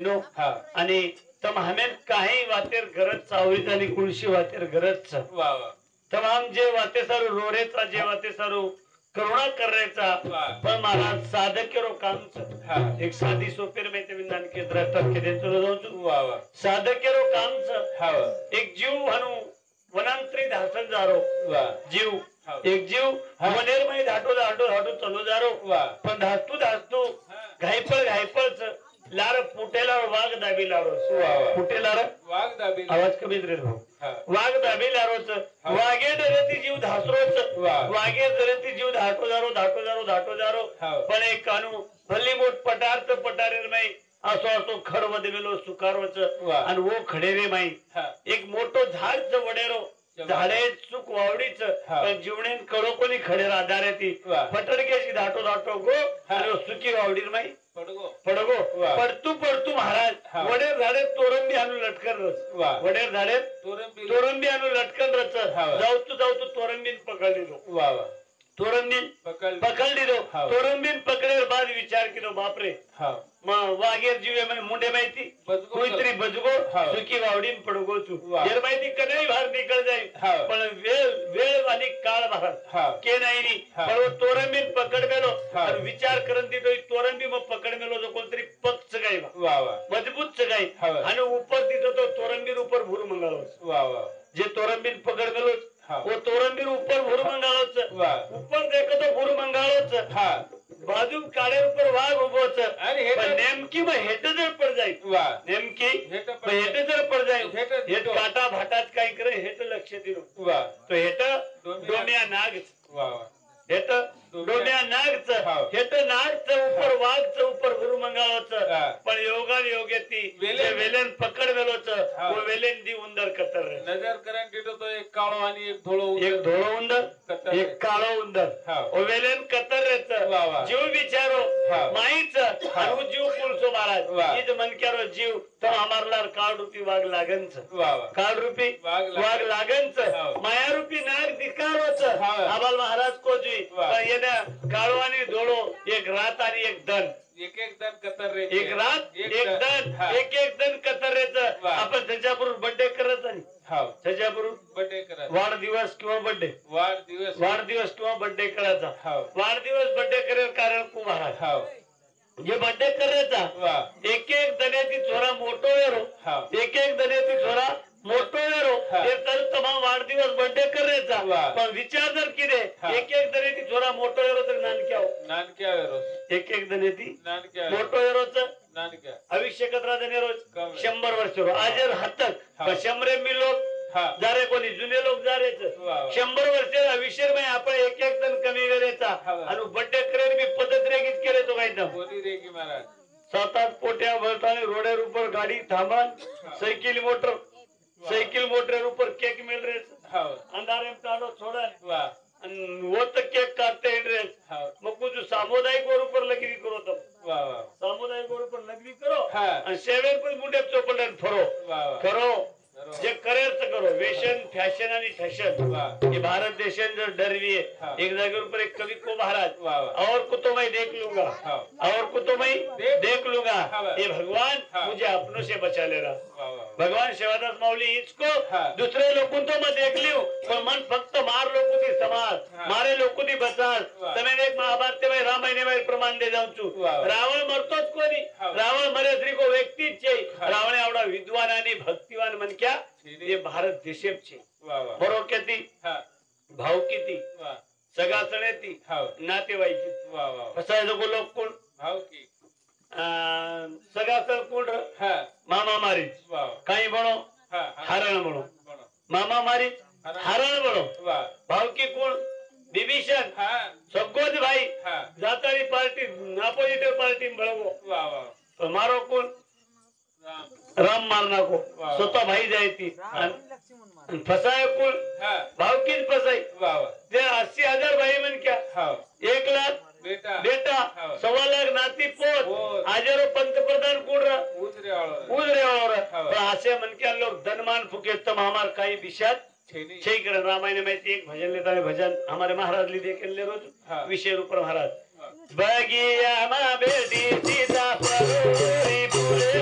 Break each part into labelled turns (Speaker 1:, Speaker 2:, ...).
Speaker 1: No आणि तमाम काही वातेर गरज चावरीत आणि कुळशी वातेर गरज तमाम जे वाते सारू रोरेचा जे वाते सारू करुणा करायचा पण महाराज साधक केरो कामच एक साधी सोपेर में ते विज्ञान के द्रष्टा के देतो जाऊ साधक केरो कामच एक जीव हनु वनांतरी धासन जारो जीव एक जीव वनेर मध्ये धाटो धाटो धाटो चलो जारो पण धाटू घायपळच लार पुटेला वाघ दाबी लारो पुटेलार वाघ दाबी आवाज कमी रे वाघ दाबी लारोच वाघे डरती जीव धासरोच वाघे डरती जीव धाटो जारो पण एक कानू भल्ली मोठ पटार्थ पटारेर माई असो खडमध्ये गेलो सुकारवच आणि वो खडेरे माई एक मोठो झाडच वडेरो झाडे चूक वावडीच पण जीवनेन कडो कोणी खडेर आधार ती फटडकेशी धाटो गो आणि सुकी वावडीर माई पडगो पडतू महाराज वडेर झाडे तोरंबी आणू लटकन रच वडेर झाडे तोरंबी आणू लटकन रच जाऊ तोरंबीन पकडली तोरंबीन पकडली तोरंबीन पकडेर बाद विचार केलो बापरे वाघेर जीवे मुंडे माहिती कोणतरी बजगो सुकी वावडीन पडगो तू यार माहिती कधी बाहेर निकळ जाईल पण वेळ आणि काळ महाराज के नाही पण तोरंबीन पकड मेलो विचार करून तिथं तोरंबी मग पकड मेलो जो कोणतरी पक्ष गाय मजबूत गाय आणि उपर तिथं तो तोरंबीर उपर भूर मंगालो जे तोरंबीन पकड मेलो वो तोरंबीर ऊपर भूर मंगालोच ऊपर देखो तो भूर मंगालोच बाजू काळे ऊपर वाघ उभोच पण नेमकी मग हेट जर पड जाईल नेमकी हेट जर पड जाईल हेट काटा भाटात काय करे हेट लक्ष दिलो तो हेट डोम्या नाग हेट डोम्या नागच हेट नागच ऊपर वाघच ऊपर भूर मंगालोच पण योगान योग्यती वेलेन पकड वेलोच वो वेलेन दी उंदर कतर नजर करन तिथं तो एक काळो आणि एक धोळो उंदर एक काळो उंदर ओ वेलेन कतर रेच जीव विचारो माईच आणि जीव पुलसो महाराज ईद मन केरो जीव तो हमारलार काळ रूपी वाघ लागनच काळ रूपी वाघ लागनच माया रूपी नाग दिकारोच आबाल महाराज को जी येना काळो आणि धोळो एक रात आणि एक दन एक दन कतर रे एक रात एक दन कतर रेच आपण त्याच्याबरोबर बर्थडे करत आणि त्याच्याबरोबर बर्थडे करत वाढदिवस किंवा बर्थडे करायचा वाढदिवस बर्थडे करेल कारण को महाराज जे बर्थडे करायचा एक दण्याची छोरा मोठो वेरो एक दण्याची छोरा मोठो वेरो हे तर तमाम वाढदिवस बर्थडे करायचा पण विचार जर किदे एक दण्याची छोरा मोठो वेरो तर नानक्या वेरो एक दण्याची मोठो वेरोच अविष्यकत्रा दने रोज 100 वर्ष आजर हतक 100 मी लोक जारे कोणी जुने लोक जारेच 100 वर्ष अविषय में आपण एक जण कमी करायचा आणि बर्थडे करेल मी पद्धत रेगीत केले तो काय ना कोणी रेगी महाराज 7-8 पोट्या भरताने रोडर ऊपर गाडी थांबा सायकल मोटर ऊपर केक मिल रे अंधारे में ताड़ो छोड़ा वो तक केक काटते हैं रे मग कुछ सामुदायिक और ऊपर लगी करो तब सामुदायिक और ऊपर लगी करो और सेवन पर मुंडे चौपड़न फरो करो जे करेल तर करो वेशन फॅशन आणि फॅशन ये भारत देशन जो डरवी है एक जगह ऊपर एक कवि को महाराज और को तो मैं देख लूंगा ये भगवान मुझे अपनों से बचा ले रहा भगवान शिवादास माऊली इसको दूसरे लोगों तो मैं देख लियो पर मन फक्त मार लोगों की समाज मारे लोगों की बचाल तमें एक महाभारत में रामायण में प्रमाण दे जाऊं छु रावण मरतोच कोणी रावण मरे तरी को व्यक्तीच છે रावण एवढा विद्वान आणि भक्तिवान मन क्या ये भारत देशेप छे बरो केती भाव किती सगासणेती नातेवाईकी फसायचो को लोक कोण भाव की सगासण कोण मामा मारी काही बनो हरण बनो मामा मारी हरण बनो भाव की कोण विभीषण सगोज भाई जातारी पार्टी अपोजिट पार्टी बळगो मारो कोण राम मारना को स्वतः भाई जाए थी फसाए कुल भाव की फसाई 80,000 भाई मन क्या 1 लाख बेटा 1.25 लाख नाती पोत आजरो पंतप्रधान कुड उजरे और असे मन क्या लोग धनमान फुके तम हमार काही विषयात छे कर रामायण में एक भजन लेता है भजन हमारे महाराज ली देख ले रोज विषय ऊपर महाराज बगिया मा बेटी सीता परोरी पूरे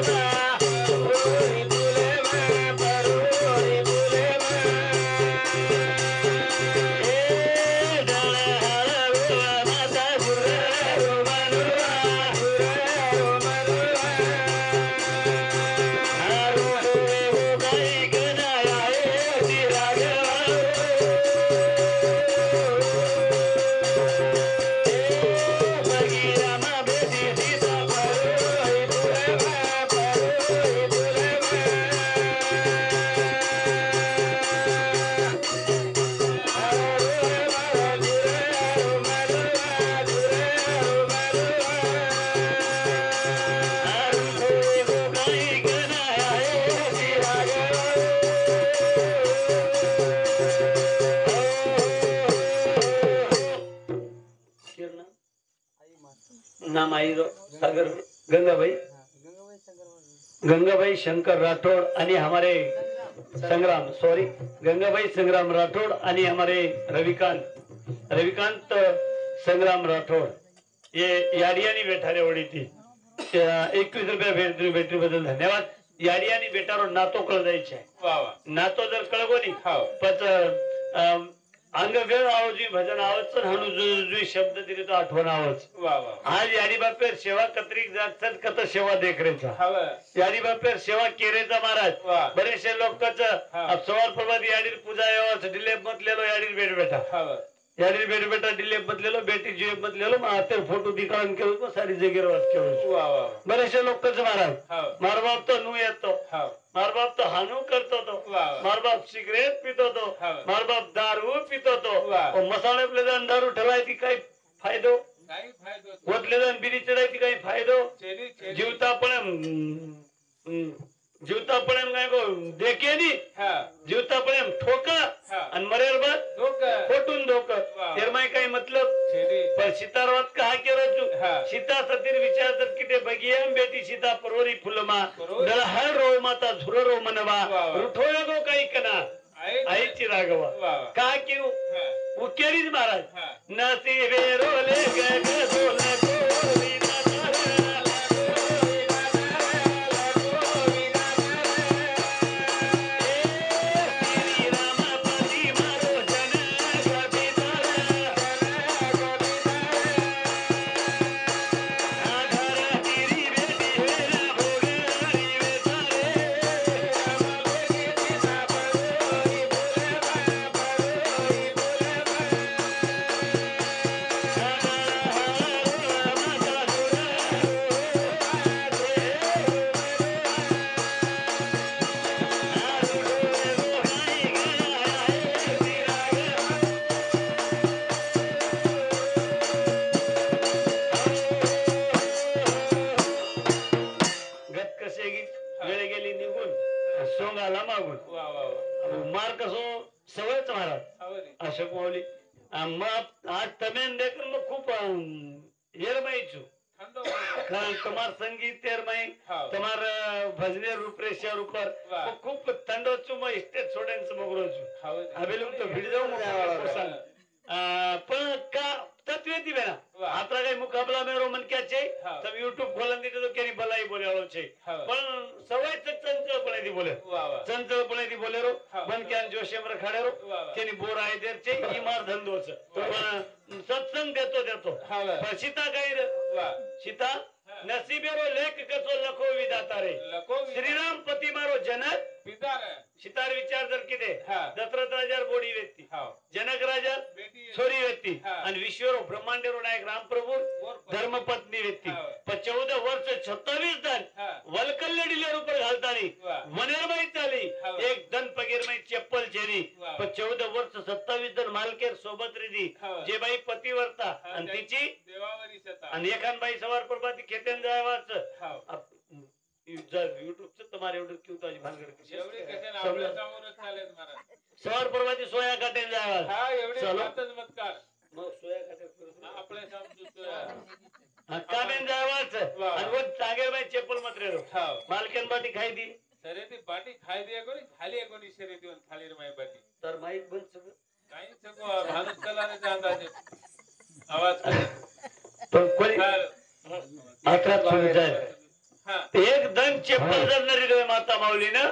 Speaker 1: नाम आई सागर गंगाबाई शंकर राठौड़ आणि हमारे संग्राम गंगाबाई संग्राम राठौड़ आणि हमारे रविकांत संग्राम राठौड़ ये याडियानी बेठारे वडी थी 21 रुपया भेटरी बद्दल धन्यवाद. याडियानी बेटारो नातो कळ जायचे नातो जर कळगो नी पच अंग वेळ आवाजी भजन आवच हाणू जो शब्द दिले तो आठवण आवच आज याडी बापेर सेवा कत्रिक जात कत सेवा देखरेचा याडी बापेर सेवा केरेचा महाराज बरेचसे लोकच सवार प्रभात याडीर पूजा यावाच डिलेप मतलेलो याडीर बेट बेटा याडीर बेट बेटा डिलेप मतलेलो बेटी जीव मतलेलो मातेर फोटो दिकाळून केलो तो सारी जगेर वाच केलो बरेचसे लोकच महाराज मार बाप तो नू येतो मार बाप तो हानू करतो तो मार बाप सिगरेट पितो तो मार बाप दारू पितो तो मसाले प्ले जाऊन दारू ठेवायची काही फायदो वतले जाऊन बिरी चढायची काही फायदो जीवता पण काय गो देखे नी जीवता पण ठोका आणि मरेर बाद फोटून धोका तेरमाय काही मतलब पण सीतारवात कहा केरो सीता सतीर विचार तर किते बगियम बेटी सीता परवरी फुलमा दळ हर रो माता झुर रो मनवा रुठोय गो काही कना आईची रागवा का किऊ उकेरीज महाराज नसीबे रोले ग सोले कोरी तुम्हार संगीत तुम्हार भजने रूपरेषा ऊपर खूब ठंडो चुम स्टेज छोड़न से मगरो छु अबे लोग तो भिड़ जाओ पण का तत्वे दी बेना आत्रा काही मुकाबला मेरो मन क्या छे तब YouTube खोलन दी तो केरी भलाई बोले वालो छे पण सवय चंचल पणे दी बोले चंचल पणे दी बोले रो मन क्या जोशेम रखाडे रो केनी बोर आय देर छे ई मार धंधो छे पण सत्संग देतो पण सीता काही रे सीता नसीबेरो लेख कसो लखो विधाता रे श्रीराम पती मारो जनक पिता रे सीतार विचार जर किदे दशरथ राजार बोडी व्यक्ती जनक राजा छोरी व्यक्ती आणि विश्वरो ब्रह्मांडेरो नायक राम प्रभु धर्मपत्नी व्यक्ती 14 वर्ष 26 दिन वलकल्ले डिलेर ऊपर घालतानी वनेरमाई चाली एक दन पगेरमाई चप्पल छेरी 14 वर्ष 27 दिन मालकेर सोबत रिदी जे बाई पतिवर्ता आणि तिची देवावरी सता आणि एखान बाई सवार प्रभाती खेतेन जायवाच YouTube च तुम्हारे एवढं क्यों तो आज भानगड कशी एवढी कसे ना आपल्या समोरच चालेल महाराज सवार प्रभाती सोया काटेन जायवाच हा एवढी बातच मत कर मग सोया काटे आपले समजतो काटेन जायवाच आणि वो चागेर बाई चप्पल मत रे मालकेन बाटी खाई दी सरे ती बाटी खाई दे कोणी खाली कोणी शरी देऊन खाली रे माई बाटी तर माईक बंद सगळं काही सगळं भानच चलाने अंदाजे आवाज पण कोणी मात्रा सुन जाय एक दन चप्पल जर नरी माता माऊली ना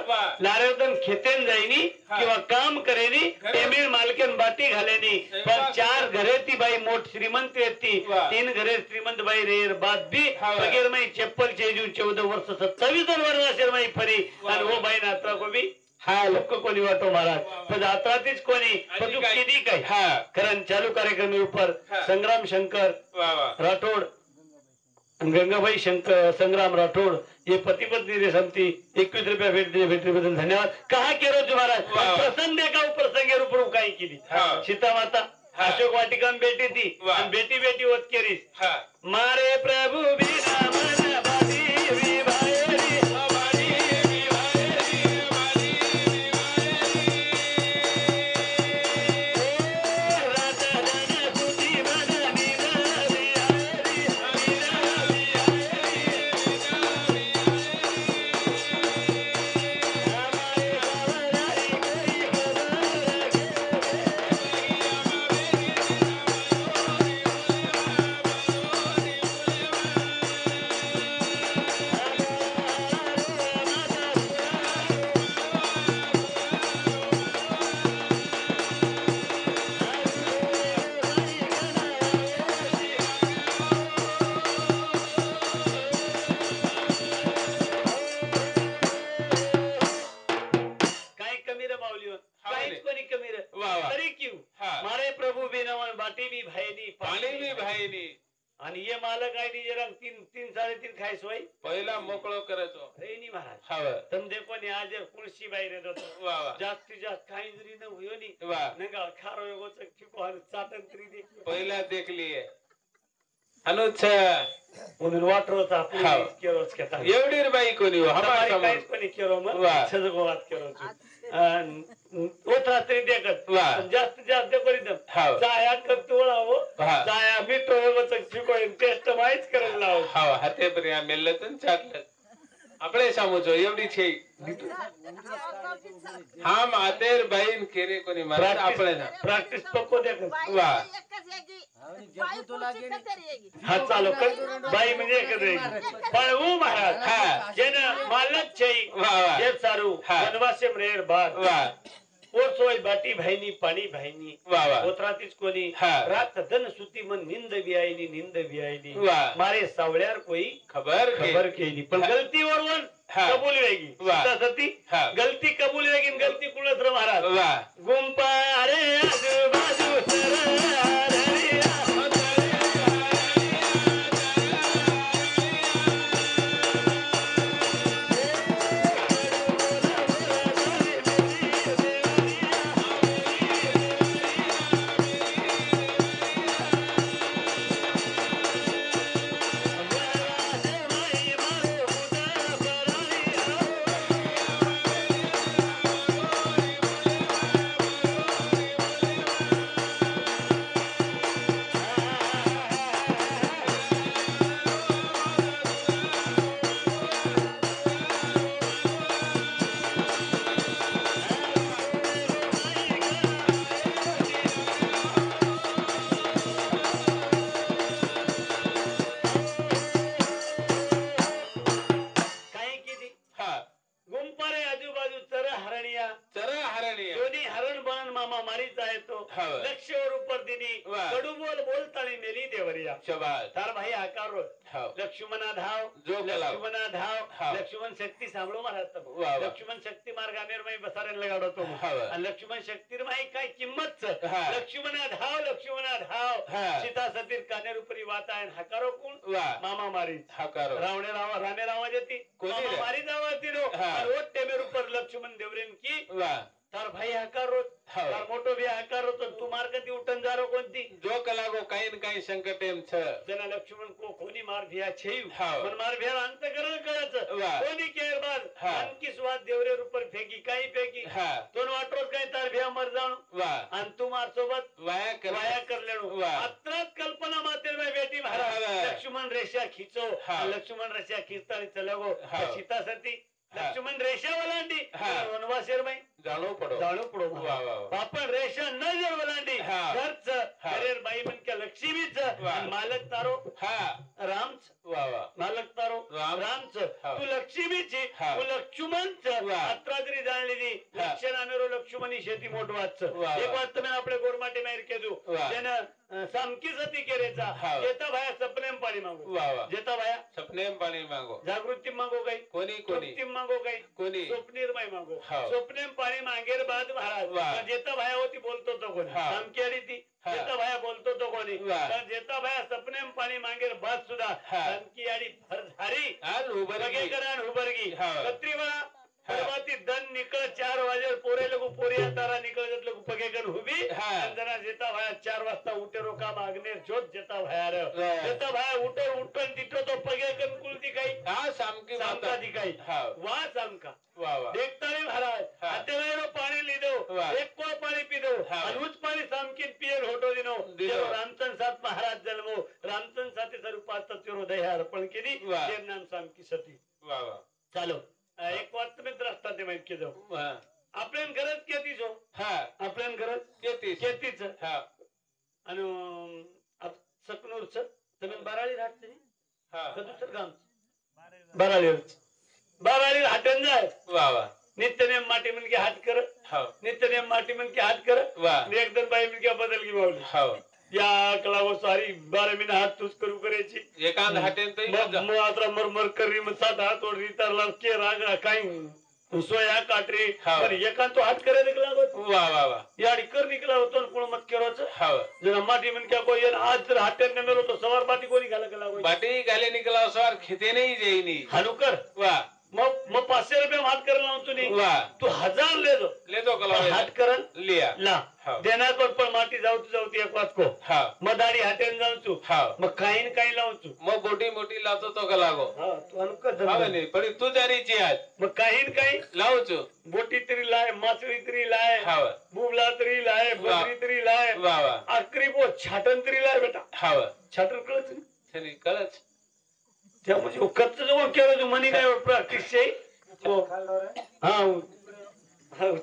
Speaker 1: लारे दन खेतेन जाईनी किंवा काम करेनी एमेर मालकेन बाटी घालेनी पण 4 घरे ती बाई मोठ श्रीमंत येती 3 घरे श्रीमंत बाई रेर बाद भी वगैर में चप्पल चेजू 14 वर्ष 27 वर्ष असेल माई फरी आणि वो बाई नात्रा को भी हा लोक कोणी वाटो महाराज पण आत्रातीच कोणी पण किती काय कारण चालू कार्यक्रम ऊपर संग्राम शंकर राठौड़ गंगाबाई शंकर संग्राम राठौड़ ये पति पत्नी रे समती 21 रुपया भेटरी बदल धन्यवाद कहा केरो तुम्हारा प्रसंग देखा प्रसंगे रूप काही केली सीता माता अशोक वाटिका बेटी थी बेटी बेटी होत केरी मारे प्रभु बिना मन बादी काय सोय
Speaker 2: पहिला मोकळो करायचो
Speaker 1: रेनी महाराज
Speaker 2: हव
Speaker 1: तमदे कोणी आज कुळशी बाहेर येत होतो
Speaker 2: वा वा
Speaker 1: जास्तीत जास्त काही जरी न होयो नी
Speaker 2: वा
Speaker 1: नगा खारो योगोच ठिको हर चाटन तरी दे
Speaker 2: पहिला देखली अनुच
Speaker 1: म्हणून वाटर होता
Speaker 2: हाव.
Speaker 1: केरोच घेता
Speaker 2: एवढी बाई कोणी हो हमार
Speaker 1: काहीच
Speaker 2: समोर
Speaker 1: कोणी केरो मग
Speaker 2: वा.
Speaker 1: सजगो वाद केरो होता तरी देखत
Speaker 2: वा.
Speaker 1: पण जास्तीत जास्त करीत
Speaker 2: हाव.
Speaker 1: चाया करतोळा हो
Speaker 2: हा.
Speaker 1: चाया मिठो योगोच ठिको टेस्ट माहीच करायला लाव
Speaker 2: हाव हाते पर्या मेल्लतन चाटलं આપણે સમજો એવડી છે હા માતેર બહેન કેરે કોની મારે આપણે ના
Speaker 1: प्रॅक्टिस पक्को देखत
Speaker 2: वा
Speaker 1: हा चालू कर बाई म्हणजे एकच आहे पण ऊ महाराज
Speaker 2: हा.
Speaker 1: जेनं मालक छै
Speaker 2: वा वा
Speaker 1: जे सारू
Speaker 2: हा.
Speaker 1: वनवासे मरेर बाग
Speaker 2: वा
Speaker 1: और सोय बाटी भाईनी पाणी भाईनी
Speaker 2: वा वा
Speaker 1: कोत्रातीच कोणी
Speaker 2: हा.
Speaker 1: रात धन सुती मन निंद भी आईली
Speaker 2: वा.
Speaker 1: मारे सावळ्यार कोई
Speaker 2: ખબર
Speaker 1: खबर
Speaker 2: કે
Speaker 1: केली पण गलती वरून
Speaker 2: हा.
Speaker 1: कबूल वेगी
Speaker 2: वा.
Speaker 1: सती
Speaker 2: हा.
Speaker 1: गलती कबूल वेगी आणि गलती कुळत र महाराज
Speaker 2: वा
Speaker 1: गुंपा रे आजूबाजू सरहरिया. काय किती
Speaker 2: હા
Speaker 1: गुंपारे आजूबाजू चर हरणिया
Speaker 2: ચરા હરણીય
Speaker 1: दोन्ही हरण बनन मामा मारीत आहे तो
Speaker 2: हा.
Speaker 1: लक्षवर उपर दिनी
Speaker 2: वा.
Speaker 1: कडू बोल बोलताळी मेली देवरिया
Speaker 2: શબાશ
Speaker 1: तार भाई आकार
Speaker 2: હાવ
Speaker 1: लक्ष्मणा धाव
Speaker 2: जो कलाव.
Speaker 1: लक्ष्मणा धाव
Speaker 2: हा.
Speaker 1: लक्ष्मण शक्ती सांभाळू महाराज
Speaker 2: वा वा.
Speaker 1: लक्ष्मण शक्ती मार्गामेर माई बसारेन लगाडो तो
Speaker 2: हा.
Speaker 1: आणि लक्ष्मण शक्तीर माई काय किंमत
Speaker 2: हा.
Speaker 1: लक्ष्मणा धाव
Speaker 2: हा.
Speaker 1: सीता सतीर कानेर उपरी वात आहे हकारो कोण
Speaker 2: वा
Speaker 1: मामा मारी
Speaker 2: હાકારો
Speaker 1: रावणे रावा रामे रावा जेती
Speaker 2: कोणी
Speaker 1: मामा
Speaker 2: रे?
Speaker 1: मारी जावा तिरो
Speaker 2: हा.
Speaker 1: आणि ओट टेमेर उपर लक्ष्मण देवरेन की
Speaker 2: वा
Speaker 1: तार भाई हकारो
Speaker 2: हाव.
Speaker 1: तार मोठो भी हकारो तो तू मार्गती उठन जारो कोणती
Speaker 2: જો કલાકો કઈ ને કઈ સંકટ એમ છે
Speaker 1: जना लक्ष्मण को कोणी मार भिया छेयू
Speaker 2: हाव.
Speaker 1: मन मार भिया अंत करण कळच
Speaker 2: वा.
Speaker 1: कोणी केर बाद
Speaker 2: हा.
Speaker 1: आणखी स्वाद देवरे रुपर फेकी काही फेकी
Speaker 2: હા
Speaker 1: दोन वाटरोज काही तार भिया मर जाणू
Speaker 2: वा
Speaker 1: आणि तू मार सोबत
Speaker 2: વાયા કરે
Speaker 1: वाया करलेणू
Speaker 2: वा.
Speaker 1: अत्रात कल्पना मातेर में बेटी महाराज
Speaker 2: हा.
Speaker 1: लक्ष्मण रेषा खिचो
Speaker 2: हा.
Speaker 1: लक्ष्मण रेषा खिचतानी चलगो
Speaker 2: हा.
Speaker 1: सीता सती
Speaker 2: हा.
Speaker 1: लक्ष्मण रेषा वलांडी
Speaker 2: हा.
Speaker 1: वनवासेर माई
Speaker 2: જાણવું પડો
Speaker 1: जाणू पडो
Speaker 2: वा वा वा.
Speaker 1: आपण रेषा न जर वलांडी
Speaker 2: हा.
Speaker 1: घरच
Speaker 2: हा.
Speaker 1: करेर बाई म्हणक्या लक्ष्मीच
Speaker 2: वा.
Speaker 1: आणि मालक तारो
Speaker 2: હા
Speaker 1: रामच
Speaker 2: वा वा
Speaker 1: मालक तारो
Speaker 2: राम.
Speaker 1: रामच
Speaker 2: हा.
Speaker 1: तू लक्ष्मीची
Speaker 2: हा.
Speaker 1: तू लक्ष्मणच
Speaker 2: वा.
Speaker 1: अत्रा जरी जाणलेली
Speaker 2: हा.
Speaker 1: लक्षणामेरो लक्ष्मणी शेती मोठ वाच
Speaker 2: वा.
Speaker 1: एक वाच तुम्ही आपले गोरमाटे माहेर केजू
Speaker 2: वा.
Speaker 1: त्यानं सामकी सती केरेचा
Speaker 2: हा.
Speaker 1: जेता भाया सपनेम पाणी मागो
Speaker 2: वा वा
Speaker 1: जेता भाया
Speaker 2: સપને પાણી માંગો
Speaker 1: जागृती मागो काही
Speaker 2: કોની કોની
Speaker 1: तृप्ती मागो काही
Speaker 2: कोणी
Speaker 1: स्वप्नीर माई मागो
Speaker 2: हा.
Speaker 1: स्वप्नेम पाणी मागेर बाद महाराज
Speaker 2: वा.
Speaker 1: पण जेता भाया होती बोलतो तो कोणी
Speaker 2: हा.
Speaker 1: सामकी आली ती
Speaker 2: हा.
Speaker 1: जेता भाया बोलतो तो कोणी
Speaker 2: वा.
Speaker 1: पण जेता भाया सपनेम पाणी मागेर बाद सुद्धा
Speaker 2: हा.
Speaker 1: सामकी आली फरधारी
Speaker 2: હાલ ઉભર
Speaker 1: बगे करा उभरगी
Speaker 2: हा.
Speaker 1: कत्री वेळा
Speaker 2: हा.
Speaker 1: परवाती दन निकळ 4 वाजे पोरे लोक पोरिया तारा निकळ जतलो पगे कर हुबी
Speaker 2: हा.
Speaker 1: अंजना जेता भाया 4 वाजता उठेरो का मागनेर जोत जेता भाया रे
Speaker 2: वा.
Speaker 1: जेता भाया उठो उठन तिथो तो पगे कर कुलती काही
Speaker 2: હા સામકી
Speaker 1: सामका
Speaker 2: માતા
Speaker 1: दिखाई
Speaker 2: હા
Speaker 1: वा सामका
Speaker 2: वा वा
Speaker 1: देखता रे महाराज
Speaker 2: हा.
Speaker 1: अतेवेरो पाणी लिदो
Speaker 2: वा.
Speaker 1: एक को पाणी पिदो
Speaker 2: हा.
Speaker 1: अनुज पाणी सामकीन पियर होटो दिनो
Speaker 2: दिनो.
Speaker 1: जेरो रामचंद्र सात महाराज जन्मो रामचंद्र साते स्वरूपात तिरो दया अर्पण केली
Speaker 2: वा.
Speaker 1: जेर नाम सामकी सती
Speaker 2: वा वा
Speaker 1: चालो एक वाजता मित्र असतात ते माहिती जाऊ
Speaker 2: वा
Speaker 1: आपल्यान गरज केतीच हो
Speaker 2: હા
Speaker 1: आपल्यान गरज
Speaker 2: તેતીસ
Speaker 1: केतीच
Speaker 2: હા
Speaker 1: आणि सकनूरच तुम्ही बाराळी राहते
Speaker 2: હા
Speaker 1: कधीच गाम बाराळी हाटन जाय
Speaker 2: वा वा
Speaker 1: नित्यनेम माटी म्हणके हात कर
Speaker 2: हाव
Speaker 1: नित्यनेम माटी म्हणके हात कर
Speaker 2: वा
Speaker 1: एकदम बाई म्हणके बदल की बावली
Speaker 2: हाव
Speaker 1: या कलावो सारी 12 महिने हात तूच करू करायची
Speaker 2: एकांत हाटेन तरी
Speaker 1: मग आता मरमर करी मग 7 हात ओढ रितारला के राग काही सोया काटरी
Speaker 2: हा.
Speaker 1: पण एकांतो हात करे निकला होतो
Speaker 2: वा वा वा
Speaker 1: याडी कर निकला होतो कोण मत केरोच
Speaker 2: हाव
Speaker 1: जर माटी मन क्या कोई आज जर हाटेर ने मेलो तो सवार बाटी कोणी घाला केला कोई
Speaker 2: बाटी घाले निकला सवार खेते नाही जाईनी
Speaker 1: हालू कर
Speaker 2: वा
Speaker 1: मग 500 रुपये हात कर लावून तुनी
Speaker 2: वा
Speaker 1: तू 1000 ले दो
Speaker 2: लेतो कला
Speaker 1: हात करन
Speaker 2: लिया
Speaker 1: ला
Speaker 2: हाव
Speaker 1: देना कोण पण माटी जाऊती एक वात को
Speaker 2: हाव
Speaker 1: मग दाढी हाटेन जाऊन तू
Speaker 2: हाव
Speaker 1: मग काही न काही लावून तू
Speaker 2: मग बोटी मोठी लावतो तो का लागो
Speaker 1: हा तू अनुक
Speaker 2: हाव नाही पण तू जारीची आज
Speaker 1: मग काही न काही
Speaker 2: लावचो
Speaker 1: बोटी तरी लाय मासळी तरी लाय
Speaker 2: हाव
Speaker 1: बुबला तरी लाय बकरी तरी लाय
Speaker 2: वा वा
Speaker 1: आकरी बो छाटन तरी लाय बेटा
Speaker 2: हाव
Speaker 1: छाटन कळत नाही.
Speaker 2: छनी कळच
Speaker 1: त्या म्हणजे कच्च जो केलं तू मनी काय प्रॅक्टिस छे हा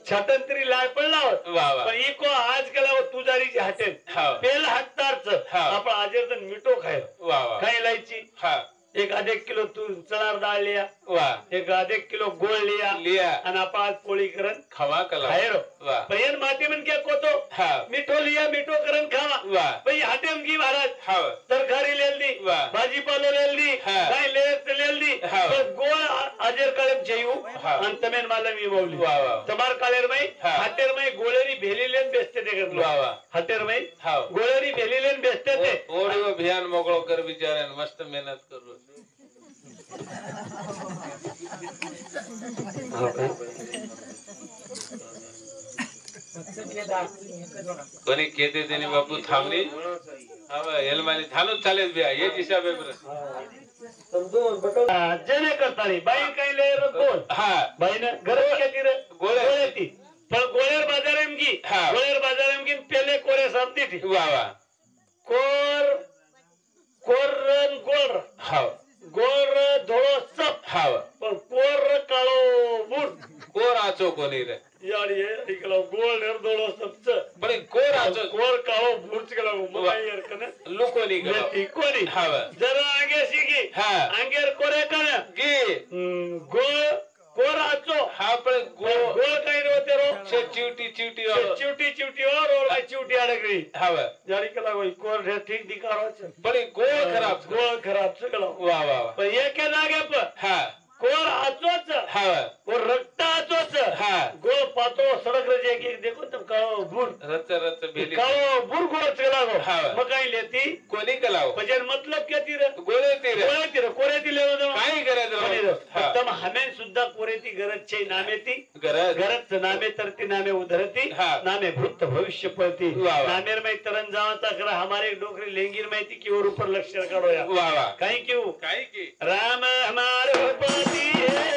Speaker 1: छाटन तरी लाय पण लावत
Speaker 2: वा वा
Speaker 1: पण इको आज केला तू जारीची हाटेन
Speaker 2: हाव
Speaker 1: पेल हाटतारच
Speaker 2: हा.
Speaker 1: आपण आजेर तर मिठो खाय
Speaker 2: वा वा
Speaker 1: काय लायची
Speaker 2: हा
Speaker 1: एक आध एक किलो तू चणार डाळ लिया
Speaker 2: वा
Speaker 1: एक आध एक किलो गोळ लिया
Speaker 2: लिया
Speaker 1: आणि आपण आज पोळी करन
Speaker 2: खवा कला
Speaker 1: खायरो
Speaker 2: वा
Speaker 1: पण माटी मन क्या कोतो
Speaker 2: हा
Speaker 1: मिठो लिया मिठो करन खावा
Speaker 2: वा
Speaker 1: भाई हाटेम की महाराज
Speaker 2: हाव
Speaker 1: तरकारी लेल दी
Speaker 2: वा.
Speaker 1: भाजीपालो लेल दी
Speaker 2: हा.
Speaker 1: काय लेल दी
Speaker 2: हा.
Speaker 1: पण गोळ आजेर काळेम जेयू
Speaker 2: हा.
Speaker 1: आणि तमेन मला मी मौली
Speaker 2: वा वा
Speaker 1: तमार काळेर माई
Speaker 2: हा.
Speaker 1: हाटेर माई गोळेरी भेलीलेन बेसते ते करलो
Speaker 2: वा वा
Speaker 1: हाटेर माई
Speaker 2: हाव
Speaker 1: गोळेरी भेलीलेन बेसते ते
Speaker 2: ओडी अभियान मोकळो कर बिचाऱ्यान मस्त मेहनत करू कोणी केते त्याने बापू थांबली हेलमानी थानूच चालेल बिया हेच हिसाबे
Speaker 1: जेने करतानी बाई काही लेर गोळ
Speaker 2: हा
Speaker 1: बाई ना गरज किती रे
Speaker 2: गोळे.
Speaker 1: गोळ्याती पण गोळेर बाजार एम की
Speaker 2: हा.
Speaker 1: गोळेर बाजार एम की पेले कोरे सामती थी
Speaker 2: वा वा
Speaker 1: कोर कोरन गोळ
Speaker 2: हाव
Speaker 1: गोर धोळो सप
Speaker 2: हाव
Speaker 1: पण कोर काळो बुट
Speaker 2: कोर आचो कोणी रे
Speaker 1: याडी हे इकला गोल नेर धोळो सपच
Speaker 2: पण कोर आचो
Speaker 1: कोर काळो बुट केला मगाई यार कने
Speaker 2: लोकोनी ग
Speaker 1: नेती कोणी
Speaker 2: हाव
Speaker 1: जरा आगे सिगी
Speaker 2: हा
Speaker 1: आंगेर कोरे कने
Speaker 2: गी
Speaker 1: गोळ कोर आचो
Speaker 2: हा पण
Speaker 1: गोळ काही होते रो
Speaker 2: चिवटी चिवटी
Speaker 1: चिवटी और ओला चिवटी अडगली
Speaker 2: हाव
Speaker 1: याडी केला कोई कोर रे ठीक दिकारो
Speaker 2: पण गोळ खराब
Speaker 1: गोळ खराब सगळं
Speaker 2: वा वा वा
Speaker 1: पण एके जागे पण
Speaker 2: हा
Speaker 1: कोर आचोच
Speaker 2: हाव
Speaker 1: और रक्त आचोच
Speaker 2: हा
Speaker 1: गोळ पातो सडक रजे की देखो तुम काळो बुर
Speaker 2: रच रच बेली
Speaker 1: काळो बुर गोळ चला गो
Speaker 2: हा.
Speaker 1: मग काही लेती
Speaker 2: कोणी कलाव
Speaker 1: म्हणजे मतलब क्या ती रे
Speaker 2: गोळे ते रे
Speaker 1: कोरे ती रे कोरे ती लेव दो
Speaker 2: काही करायचं हा
Speaker 1: तम हमें सुद्धा कोरे ती गरज छे नामे ती
Speaker 2: गरज
Speaker 1: गरज नामे तरती नामे उधरती
Speaker 2: हा.
Speaker 1: नामे भूत भविष्य पळती
Speaker 2: वा वा.
Speaker 1: नामेर में तरन जावता करा हमारे डोकरी लेंगीर माहिती की और ऊपर लक्ष्य काढो या
Speaker 2: वा वा
Speaker 1: काही क्यों
Speaker 2: काही की
Speaker 1: राम हमारे पति है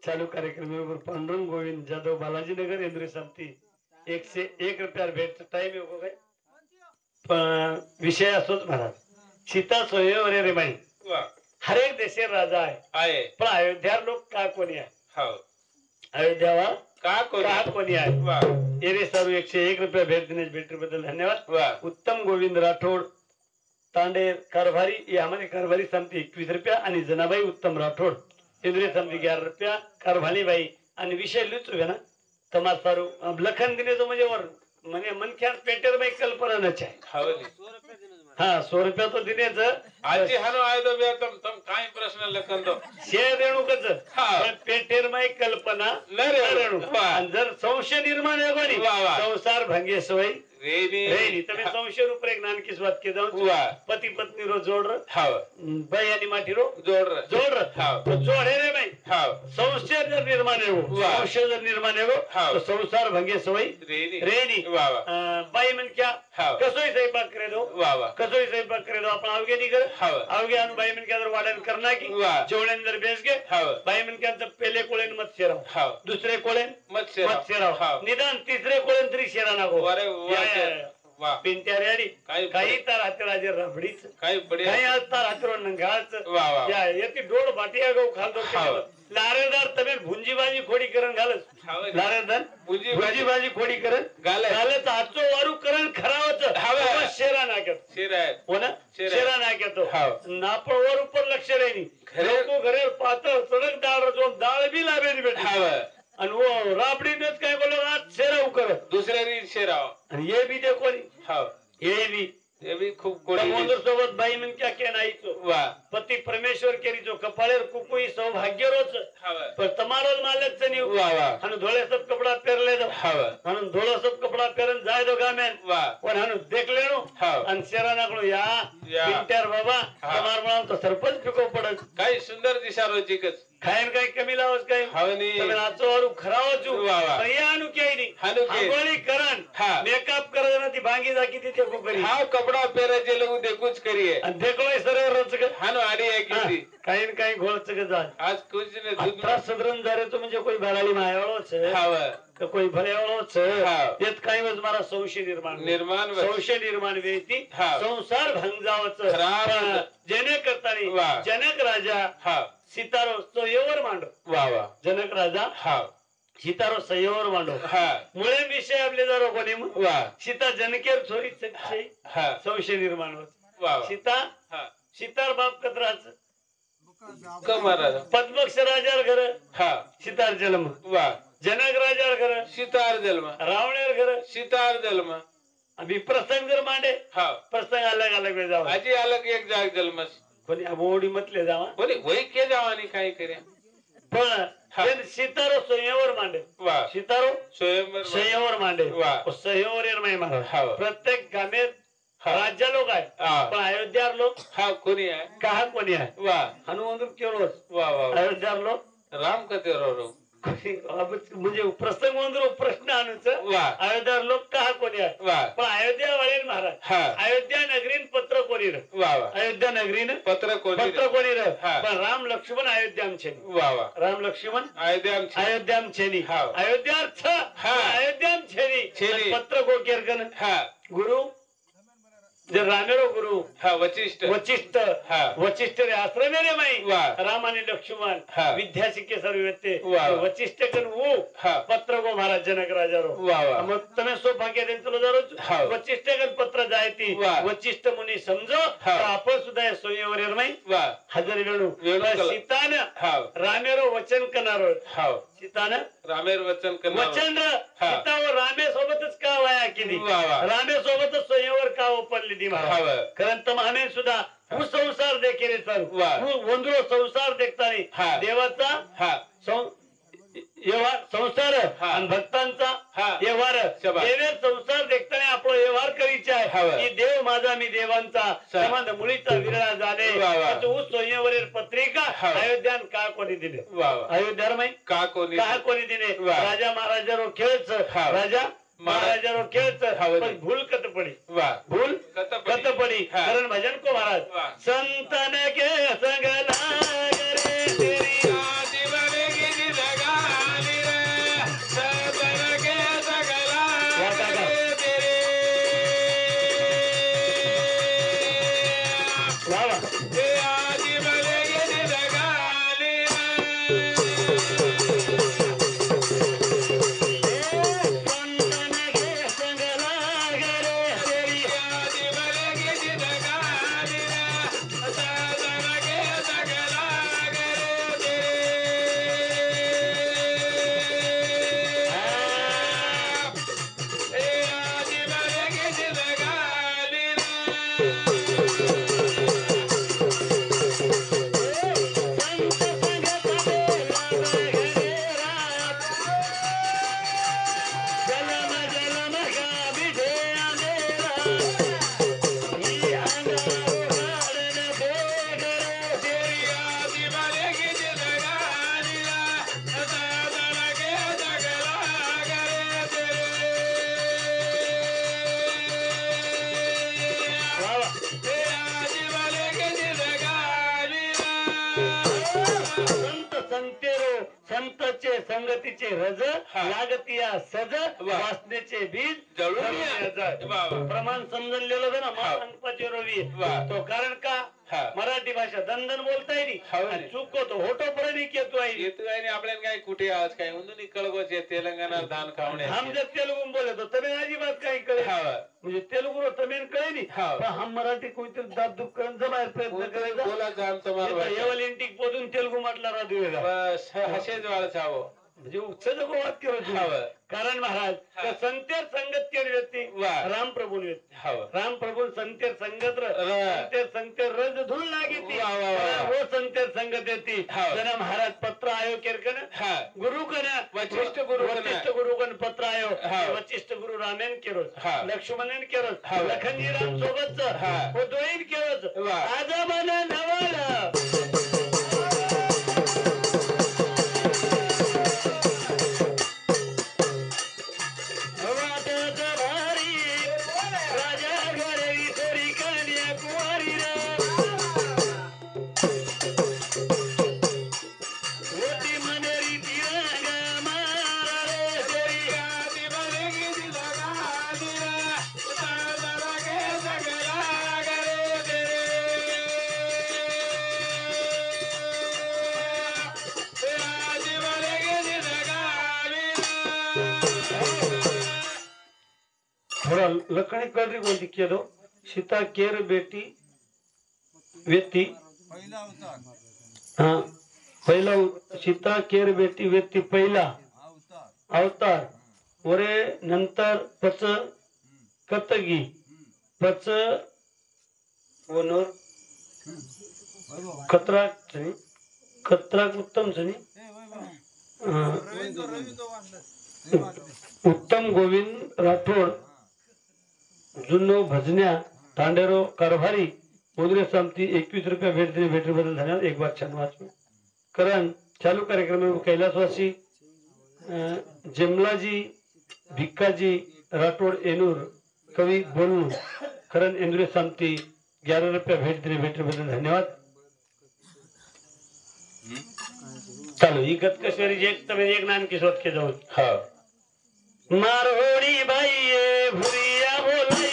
Speaker 1: चालू कार्यक्रम पांडुरंग गोविंद जाधव बालाजी नगर इंद्रिय संपती 101 रुपया भेट टाइम आहे काय पण विषय असोच महाराज सीता सोयीवर रे बाई
Speaker 2: वा
Speaker 1: हर एक देशेर राजा आहे पण अयोध्या लोक का कोणी आहे
Speaker 2: हाव
Speaker 1: अयोध्यावा
Speaker 2: का
Speaker 1: कोणी आहे
Speaker 2: वा
Speaker 1: एरे सारू 101 रुपया भेट देण्यास भेटीबद्दल धन्यवाद
Speaker 2: वा
Speaker 1: उत्तम गोविंद राठोड तांडेर कारभारी यामध्ये कारभारी समिती 21 रुपया आणि जनाबाई उत्तम राठोड केंद्रीय समिती 11 रुपया कारभालीबाई आणि विषय लिहितो ना तमासारू लखन दिने तो म्हणजे मनख्यात पेटेर बाई कल्पना नच आहे हाँ 100 रुपया तो दिनेच
Speaker 2: आजी हानो आयदो बे तम काय प्रश्न लखन दो
Speaker 1: शे रेणुकच पेटेर बाई कल्पना
Speaker 2: न रेणु
Speaker 1: आणि जर संशय निर्माण आहे कोणी संसार भंगे सोय रेनी તમે સંશય ઉપર એક નાનકી વાત કે દઉં છું પતિ પત્ની રો જોડ ભાઈ અને માટી રો જોડ તો જોડે રે ભાઈ સંશય જર निर्माण એવો સંશય જર निर्माण એવો તો સંસાર ભંગે સોય રેની ભાઈ મન ક્યા कसोई स्वयंपाक करे दो कसोई स्वयंपाक करे दो आपण आवगे नहीं करे आवगे अनु भाई मन के अंदर वाडन करना की जेवणे अंदर बेस के भाई मन के अंदर पहले कोळेन मत शेराव दुसरे कोळेन मत शेराव निदान तिसरे कोळेन तरी शेरा नको अरे वाह पिंट्या रेडी काही तार हाते राजे रबडीच काही आज तार हातरो नंगाच या येती डोळ बाटिया गो खालतो लारेदार तमे भुंजी भाजी खोडी करण घालस लारेदार भुंजी भाजी खोडी करण घालत हातचो वारू करण खरावच शेरा नाक्यात हो ना शेरा नाक्यातो नापळ वर ઉપર लक्ष रेनी લોકો ઘરે પાતળ સડક દાળ રજો દાળ બી લાવે ની બેઠી અને वो राबडी ने काय बोलो आज शेरा उकर दुसऱ्या री शेरा आणि ये भी देखो नी हां ये भी खूप कोणी मंगल सोबत बाई मन क्या कहनाई तो वाह पति परमेश्वर केरी जो कपाळेर कुकुई सौभाग्य रोच पण તમારો मालक च नी वाह वाह आणि धोळे सब कपडा पेरले दो आणि धोळो सब कपडा पेरन जाय दो गामेन वाह पण आणि देख लेनो आणि शेरा नाकळो या पिंटर बाबा તમાર म्हणा तो सरपंच पिको पडत काय सुंदर दिशा रोजिकच खायन काय कमी लावस काय हवनी તમે નાચો વાળું ખરાવો છું પૈયાનું કેઈ ની આંગોળી કરણ મેકઅપ કરે નથી ભાંગી જાકી તી તે કરી હા કપડા પહેરે જે લોકો દેખું જ કરીએ અને દેખલો સરે રચક હાનો આડી आहे किती काहीन काही घोळच ग जा आज कुछ ने दूसरा सदरन जारे तो म्हणजे कोई भराली मायावाळो છે हाव का कोई भरेवाळो છે येत काही वज मारा संशय निर्माण वेती संसार भंगावच जेने करतानी जनक राजा सितारो सयवर मांडो वा वा जनक राजा हा सीतारो सयवर मांडो मुळे विषय आपले जरा कोणी वा सीता जनकेर छोरी सच्चे संशय निर्माण होत वा सीता सीतार बाप कत्राच कमारा पद्मक्ष राजार घर हा सीतार जन्म वा जनक राजार घर सीतार जन्म रावणेर घर सीतार जन्म अभी प्रसंग जर मांडे हा प्रसंग अलग अलग वे जाव आजी अलग एक जाग जन्मस कोणी अबोडी मतले जावा कोणी वय के जावानी काय करे पण सीतारो स्वयंवर मांडे वा सीतारो स्वयंवर मांडे वा स्वयंवर येर मारा प्रत्येक गामेर राज्य लोक आहे पण अयोध्यार लोक हा कोणी आहे कहा कोणी आहे वा हनुमंतुर केवळच वा वा अयोध्यार लोक राम कथे रो म्हणजे प्रसंग मंदिर प्रश्न आणूच अयोध्या लोक कहा कोणी आहे पण अयोध्या वाले महाराज अयोध्या नगरीन पत्र कोणी अयोध्या नगरीन पत्र कोणी पण राम लक्ष्मण अयोध्याम छे राम लक्ष्मण अयोध्याम छेनी अयोध्याम छेनी पत्र को केरगन गुरु जर रामेरो गुरु वचिष्ठ रे आश्रम रे माई राम आणि लक्ष्मण विद्या शिके सर्व व्यक्ते वचिष्ठ कन वो पत्र को महाराज जनक राजा रो मग तमे सौभाग्य देन तुला जरो वचिष्ठ कन पत्र जायती वचिष्ठ मुनी समजो आपण सुद्धा सोयीवर रे माई हजर वेणू सीतान रामेरो वचन करणारो सीतान रामेर वचन करणार वचन सीता व रामे सोबतच का वाया केली रामे सोबतच सोयीवर का ओपनली कारण तमाने सुद्धा हूँ संसार देखे वंदरो संसार देखता देवाचा संसार आणि भक्तांचा व्यवहार देवे संसार देखताना आपला व्यवहार करीचा आहे की देव माझा मी देवांचा संबंध मुलीचा विरळा झाले सोयीवरील पत्रिका अयोध्यान का कोणी दिले अयोध्या माही का कोणी दिले राजा महाराजा रो खेळच राजा महाराजा रो खेळच भूल कत पडी भूल कत पडी कारण भजन को महाराज संतन के संग लागरे तेरी संगतीचे रज लागती या सज वासनेचे बीज
Speaker 2: जळून या.
Speaker 1: प्रमाण समजलेलं होतं ना महासंपाचे रवी तो कारण का मराठी भाषा दंदन बोलता येईल चुकतो होटोपर्यंत येतोय
Speaker 2: आपल्याला काय कुठे आज काय म्हणून कळगोचे तेलंगणा धान खावणे
Speaker 1: हम जर तेलुगू बोलतो तमिळ अजिबात काही कळे म्हणजे तेलुगू तमिळ कळे नाही हम मराठी कोणतरी दाबदूब करून जमायला प्रयत्न करायचा बोला इंटिक पोदून तेलुगू म्हटला राहतो
Speaker 2: हसेच वाळावं
Speaker 1: म्हणजे उत्सजक वाक्य कारण महाराज संतेर संगत केली व्यक्ती रामप्रभू व्यक्ती रामप्रभू संतेर संगत संतेर संतेर रज धुल लागिती वो संतेर संगत येती जना महाराज पत्र आयो केरकन गुरु कन वशिष्ठ गुरु कन पत्र आयो वशिष्ठ गुरु रामेन केरो लक्ष्मणन केरो लखनजी राम सोबत वो दोईन केरो आजा बना नवाला थोड़ा लखनी कड़ी बोल दिखे दो सीता केर बेटी व्यक्ति हाँ पहिला सीता केर बेटी व्यक्ति पहिला अवतार वरे नंतर पच कतगी पच वनोर खतराक उत्तम सनी उत्तम गोविंद राठोड जुन्नो भजन्या तांडेरो कारभारी उदरे सामती 21 रुपया भेट दिली भेटी बदल धन्यवाद एक बार छान वाचलो करण चालू कार्यक्रम में कैलासवासी जमलाजी भिक्काजी राठोड एनूर कवि बोलू करण इंद्रिय सामती 11 रुपया भेट दिली भेटी बदल धन्यवाद चालू ही गत कशेरी एक तमे एक नाम की शोध के जाऊन हाँ मारहोड़ी भाई भुरिया बोलाइए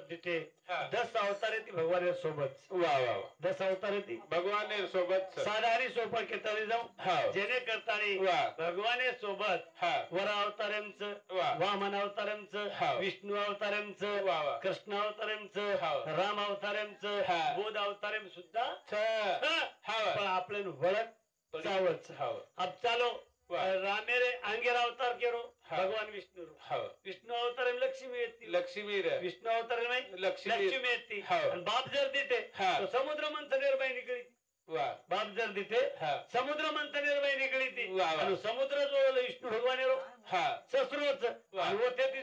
Speaker 1: तिथे 10 अवतार येते भगवान सोबत वा वा 10 अवतार येते
Speaker 2: भगवान सोबत
Speaker 1: साधारी सोबत केतानी जाऊ जेणे करतानी भगवान सोबत वर अवतारांचं वामन अवतारांचं विष्णू अवतारांचं कृष्ण अवतारांचं राम अवतारांचं बोध अवतारांचं सुद्धा पण आपल्याला वळख चावच अब चालो रामेरे अंगेर अवतार केरो भगवान विष्णु विष्णु अवतार लक्ष्मी विष्णु अवतार लक्ष्मी येती बाप जर देते तो समुद्र मंथनेर बाई निकळी बाप जर देते समुद्र मंथनेर बाई निकळी ती समुद्र जो विष्णु भगवान ससरोच होते ती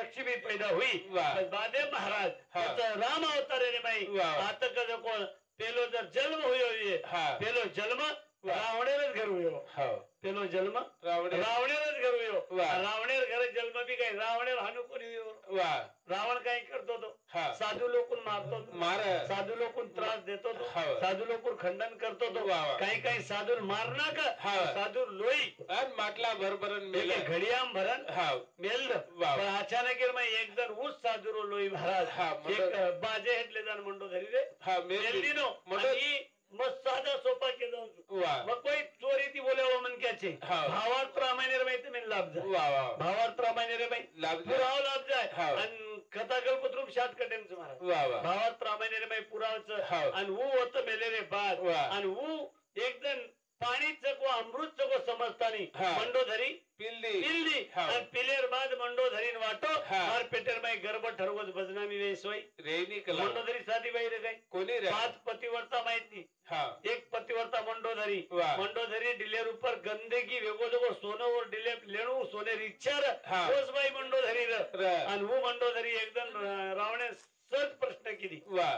Speaker 1: लक्ष्मी पैदा हुई
Speaker 2: वाह.
Speaker 1: बादे महाराज
Speaker 2: हा.
Speaker 1: राम अवतार रे माई
Speaker 2: वाह.
Speaker 1: आता कदा कोण पेलो जर जन्म हुयो
Speaker 2: हा.
Speaker 1: पेलो जन्म रावणेरच घर हुयो
Speaker 2: हो
Speaker 1: पेलो जन्म
Speaker 2: रावणे
Speaker 1: रावणेरच घर हुयो
Speaker 2: वाह.
Speaker 1: रावणेर घर जन्म बी काही रावणेर हानू कोणी हुयो
Speaker 2: वा
Speaker 1: रावण काही करतो तो
Speaker 2: हा.
Speaker 1: साधू लोकून मारतो तो.
Speaker 2: मार
Speaker 1: साधू लोकून त्रास देतो तो
Speaker 2: हो.
Speaker 1: साधू लोकून खंडन करतो तो
Speaker 2: वाह, वाह.
Speaker 1: काही काही साधू मारना का
Speaker 2: हा.
Speaker 1: साधू लोई
Speaker 2: आणि माटला भरभरण मेल
Speaker 1: एक घडियाम भरण
Speaker 2: हा
Speaker 1: मेल
Speaker 2: वाह.
Speaker 1: पण अचानक एक जण ऊस साधू लोई महाराज
Speaker 2: हा,
Speaker 1: एक बाजे हेटले जाण म्हणतो धरी रे
Speaker 2: हा मेल
Speaker 1: मेलदीनो
Speaker 2: म्हणतो.
Speaker 1: आणि मग साधा सोपा केला
Speaker 2: वा
Speaker 1: मग कोई चोरी ती बोलावं मनक्याचे
Speaker 2: हा.
Speaker 1: भावार्थ रामायण रे माहिती मी लाभ जाय
Speaker 2: वा वा
Speaker 1: भावार्थ रामायण रे माहिती
Speaker 2: लाभ जाय.
Speaker 1: पुराव लाभ जाय
Speaker 2: हा.
Speaker 1: आणि कथा कल्पत्रुम शात कटेन महाराज
Speaker 2: वा वा
Speaker 1: भावार्थ रामायण रे माहिती पुरावचं
Speaker 2: हा.
Speaker 1: आणि वो होतं मेले रे बाद
Speaker 2: वा.
Speaker 1: आणि वो एक जण पाणी चको अमृत चको समजतानी
Speaker 2: हा.
Speaker 1: मंडोधरी
Speaker 2: पिल्ली
Speaker 1: पिल्ली
Speaker 2: हा.
Speaker 1: आणि पिलेर बाद मंडोधरी वाटो
Speaker 2: हा.
Speaker 1: मार पेटेर माई गर्भ ठरवत बजनामी वेसोई
Speaker 2: रेनी कला
Speaker 1: मंडोधरी साधी बाई रे काही
Speaker 2: कोणी रे
Speaker 1: 5 पतिव्रता माहिती
Speaker 2: हा
Speaker 1: एक पतिव्रता मंडोधरी
Speaker 2: वाह.
Speaker 1: मंडोधरी डिलेर ऊपर गंदगी वेगो जगो सोनं और डिले लेणू सोने रिचार
Speaker 2: हा.
Speaker 1: रोज बाई मंडोधरी र
Speaker 2: र
Speaker 1: आणि वो मंडोधरी एकदम रावणे सहज प्रश्न केली
Speaker 2: वा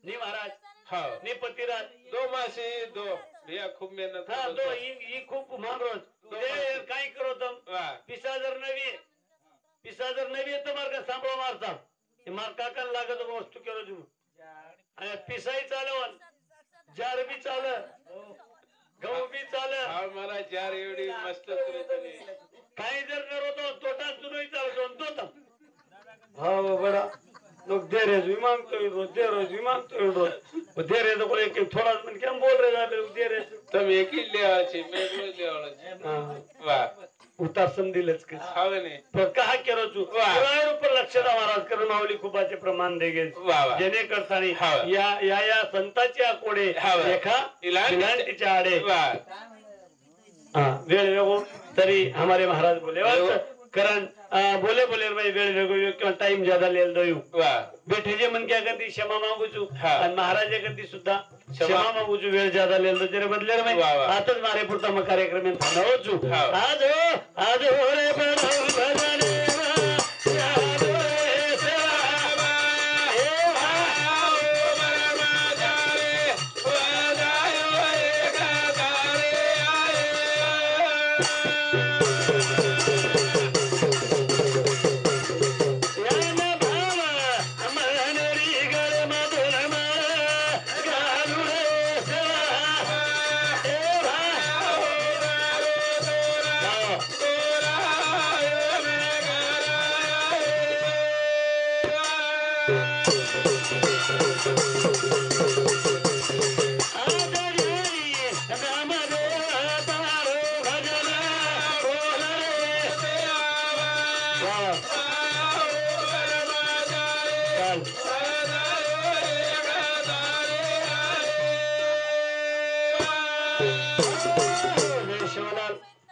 Speaker 1: नी महाराज
Speaker 2: हा
Speaker 1: नी पतिराज
Speaker 2: दो मासे दो भैया खूप मेहनत
Speaker 1: हा
Speaker 2: करतो.
Speaker 1: तो ही खूप मान रोज ते काय करो तम
Speaker 2: वा
Speaker 1: पिसा जर नवी तर मार्ग सांभाळ मारता हे मार काकाला लागत होतं वस्तू केलो तुम्ही आणि पिसाई चालवण जार बी चाल गहू बी चाल
Speaker 2: हा मला जार एवढी मस्त तुला
Speaker 1: काही जर करतो तोटा तुनही चालतो तो हो बडा लोग दे रहे विमान तो रोज दे रोज विमान तो रोज दे रहे तो कोई एक थोड़ा मन क्या बोल रहे जा लोग दे रहे
Speaker 2: तुम एक ही लेवाची मैं रोज लेवाची
Speaker 1: हां
Speaker 2: वा
Speaker 1: उतार समदिलच का
Speaker 2: हावे नाही
Speaker 1: पण कहा केलो तू पुराय रूप लक्ष दा महाराज करून माऊली खूपाचे प्रमाण देगे
Speaker 2: वा वा
Speaker 1: जेणे करतानी
Speaker 2: हा.
Speaker 1: या संताची आकोडे
Speaker 2: हा.
Speaker 1: रेखा इलांटीच्या आडे
Speaker 2: वा
Speaker 1: हाँ वेळ वेगो तरी हमारे महाराज बोले वाच कारण बोले भाई वेळ वेगो किंवा टाइम ज्यादा लेल दयू
Speaker 2: वा
Speaker 1: बैठे जे मन क्या करती क्षमा मागू छु
Speaker 2: हा.
Speaker 1: आणि महाराज करती सुद्धा क्षमा मागू छु वेळ ज्यादा लेल दो जरे बदले रे
Speaker 2: वा वा.
Speaker 1: आताच मारे पुरता मग कार्यक्रम थांबवू छु
Speaker 2: हा.
Speaker 1: आज हो रे बडव भजने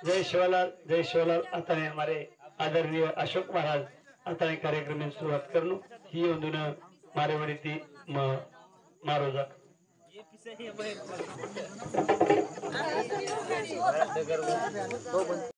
Speaker 1: जय शिवलाल आता हमारे आदरणीय अशोक महाराज आता कार्यक्रम में शुरुआत करनो ही ಒಂದಿನ मारे वडीती मारो जा